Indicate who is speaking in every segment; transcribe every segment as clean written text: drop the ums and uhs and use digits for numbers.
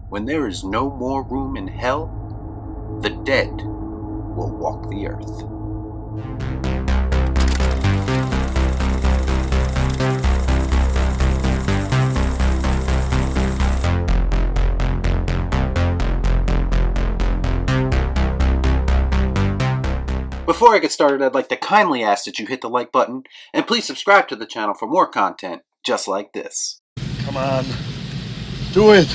Speaker 1: when there is no more room in hell, the dead will walk the earth. Before I get started, I'd like to kindly ask that you hit the like button, and please subscribe to the channel for more content just like this.
Speaker 2: Come on. Do it!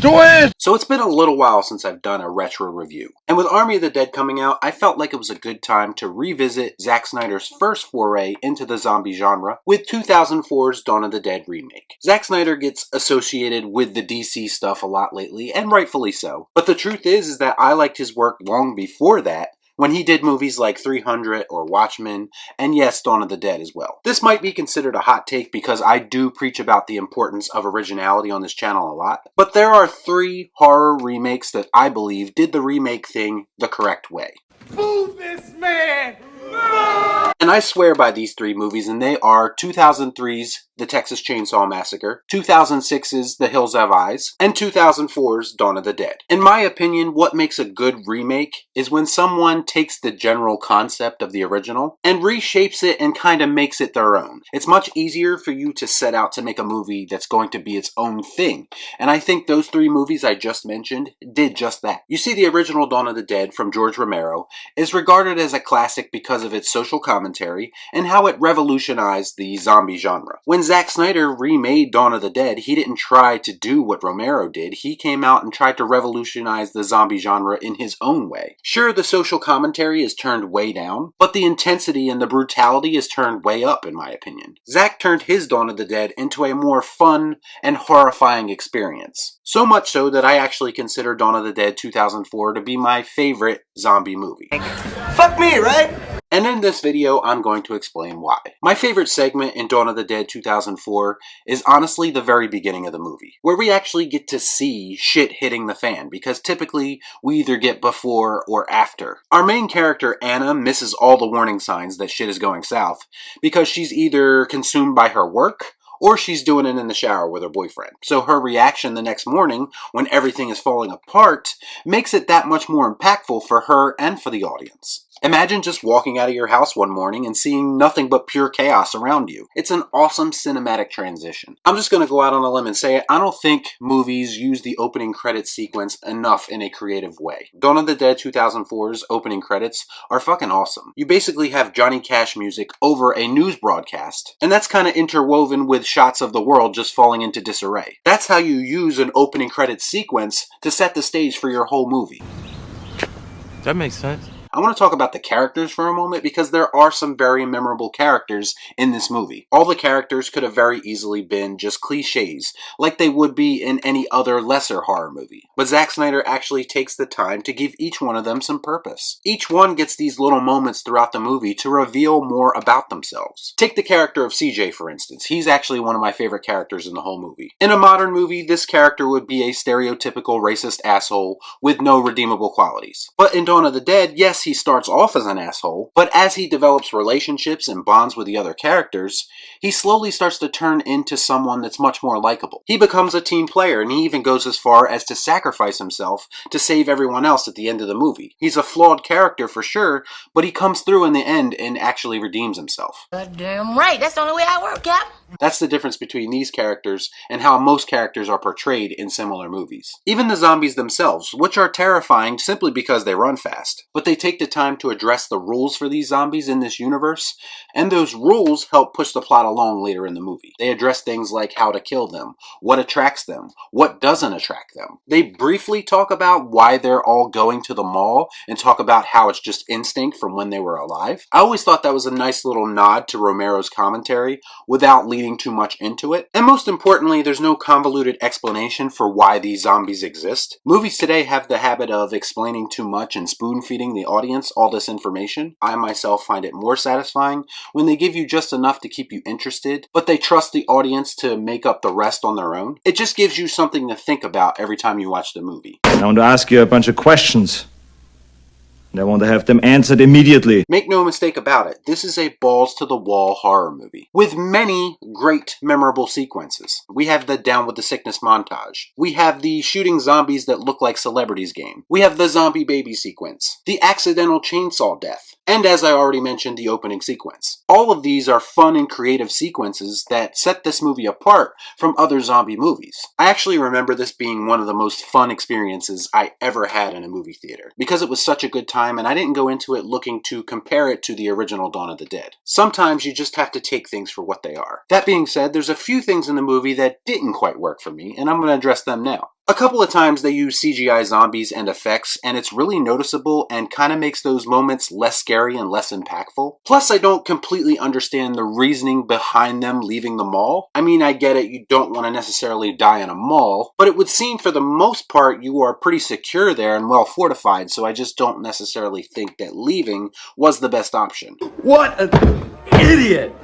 Speaker 2: Do it!
Speaker 1: So it's been a little while since I've done a retro review, and with Army of the Dead coming out, I felt like it was a good time to revisit Zack Snyder's first foray into the zombie genre with 2004's Dawn of the Dead remake. Zack Snyder gets associated with the DC stuff a lot lately, and rightfully so, but the truth is that I liked his work long before that, when he did movies like 300 or Watchmen, and yes, Dawn of the Dead as well. This might be considered a hot take because I do preach about the importance of originality on this channel a lot, but there are 3 horror remakes that I believe did the remake thing the correct way.
Speaker 2: Move this man!
Speaker 1: And I swear by these 3 movies, and they are 2003's The Texas Chainsaw Massacre, 2006's The Hills Have Eyes, and 2004's Dawn of the Dead. In my opinion, what makes a good remake is when someone takes the general concept of the original and reshapes it and kind of makes it their own. It's much easier for you to set out to make a movie that's going to be its own thing, and I think those 3 movies I just mentioned did just that. You see, the original Dawn of the Dead from George Romero is regarded as a classic because of its social commentary and how it revolutionized the zombie genre. When Zack Snyder remade Dawn of the Dead, he didn't try to do what Romero did. He came out and tried to revolutionize the zombie genre in his own way. Sure, the social commentary is turned way down, but the intensity and the brutality is turned way up, in my opinion. Zack turned his Dawn of the Dead into a more fun and horrifying experience. So much so that I actually consider Dawn of the Dead 2004 to be my favorite zombie movie.
Speaker 3: Fuck me, right?
Speaker 1: And in this video, I'm going to explain why. My favorite segment in Dawn of the Dead 2004 is honestly the very beginning of the movie, where we actually get to see shit hitting the fan, because typically we either get before or after. Our main character, Anna, misses all the warning signs that shit is going south, because she's either consumed by her work, or she's doing it in the shower with her boyfriend. So her reaction the next morning, when everything is falling apart, makes it that much more impactful for her and for the audience. Imagine just walking out of your house one morning and seeing nothing but pure chaos around you. It's an awesome cinematic transition. I'm just going to go out on a limb and say it. I don't think movies use the opening credits sequence enough in a creative way. Dawn of the Dead 2004's opening credits are fucking awesome. You basically have Johnny Cash music over a news broadcast, and that's kind of interwoven with shots of the world just falling into disarray. That's how you use an opening credits sequence to set the stage for your whole movie.
Speaker 3: That makes sense.
Speaker 1: I want to talk about the characters for a moment because there are some very memorable characters in this movie. All the characters could have very easily been just cliches, like they would be in any other lesser horror movie. But Zack Snyder actually takes the time to give each one of them some purpose. Each one gets these little moments throughout the movie to reveal more about themselves. Take the character of CJ, for instance. He's actually one of my favorite characters in the whole movie. In a modern movie, this character would be a stereotypical racist asshole with no redeemable qualities. But in Dawn of the Dead, yes, he starts off as an asshole, but as he develops relationships and bonds with the other characters, he slowly starts to turn into someone that's much more likable. He becomes a team player, and he even goes as far as to sacrifice himself to save everyone else at the end of the movie. He's a flawed character for sure, but he comes through in the end and actually redeems himself.
Speaker 4: Damn right, that's the only way I work, Cap.
Speaker 1: That's the difference between these characters and how most characters are portrayed in similar movies. Even the zombies themselves, which are terrifying simply because they run fast, but they take the time to address the rules for these zombies in this universe, and those rules help push the plot along later in the movie. They address things like how to kill them, what attracts them, what doesn't attract them. They briefly talk about why they're all going to the mall and talk about how it's just instinct from when they were alive. I always thought that was a nice little nod to Romero's commentary without leading too much into it. And most importantly, there's no convoluted explanation for why these zombies exist. Movies today have the habit of explaining too much and spoon-feeding the audience all this information. I myself find it more satisfying when they give you just enough to keep you interested, but they trust the audience to make up the rest on their own. It just gives you something to think about every time you watch the movie.
Speaker 5: I want to ask you a bunch of questions. and I want to have them answered immediately.
Speaker 1: Make no mistake about it, this is a balls-to-the-wall horror movie, with many great memorable sequences. We have the Down with the Sickness montage. We have the shooting zombies that look like celebrities game. We have the zombie baby sequence. The accidental chainsaw death. And as I already mentioned, the opening sequence. All of these are fun and creative sequences that set this movie apart from other zombie movies. I actually remember this being one of the most fun experiences I ever had in a movie theater, because it was such a good time and I didn't go into it looking to compare it to the original Dawn of the Dead. Sometimes you just have to take things for what they are. That being said, there's a few things in the movie that didn't quite work for me, and I'm going to address them now. A couple of times they use CGI zombies and effects, and it's really noticeable and kind of makes those moments less scary and less impactful. Plus, I don't completely understand the reasoning behind them leaving the mall. I mean, I get it, you don't want to necessarily die in a mall, but it would seem for the most part you are pretty secure there and well fortified, so I just don't necessarily think that leaving was the best option.
Speaker 3: What an idiot!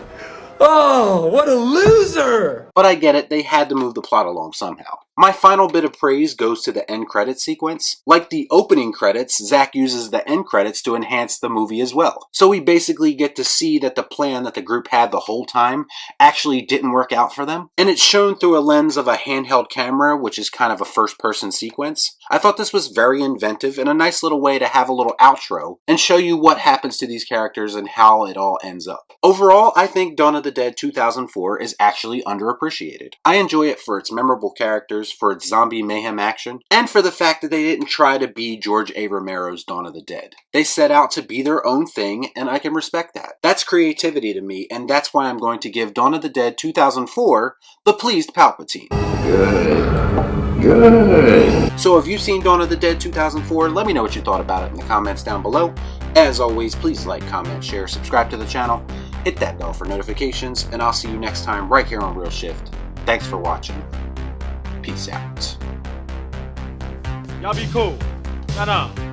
Speaker 3: Oh, what a loser!
Speaker 1: But I get it, they had to move the plot along somehow. My final bit of praise goes to the end credits sequence. Like the opening credits, Zack uses the end credits to enhance the movie as well. So we basically get to see that the plan that the group had the whole time actually didn't work out for them. And it's shown through a lens of a handheld camera, which is kind of a first-person sequence. I thought this was very inventive and a nice little way to have a little outro and show you what happens to these characters and how it all ends up. Overall, I think Dawn of the Dead 2004 is actually underappreciated. I enjoy it for its memorable characters, for its zombie mayhem action, and for the fact that they didn't try to be George A. Romero's Dawn of the Dead. They set out to be their own thing, and I can respect that. That's creativity to me, and that's why I'm going to give Dawn of the Dead 2004 the pleased Palpatine. Good. So if you've seen Dawn of the Dead 2004, let me know what you thought about it in the comments down below. As always, please like, comment, share, subscribe to the channel, hit that bell for notifications, and I'll see you next time right here on Real Shift. Thanks for watching. Peace out.
Speaker 6: Y'all be cool. Shut up.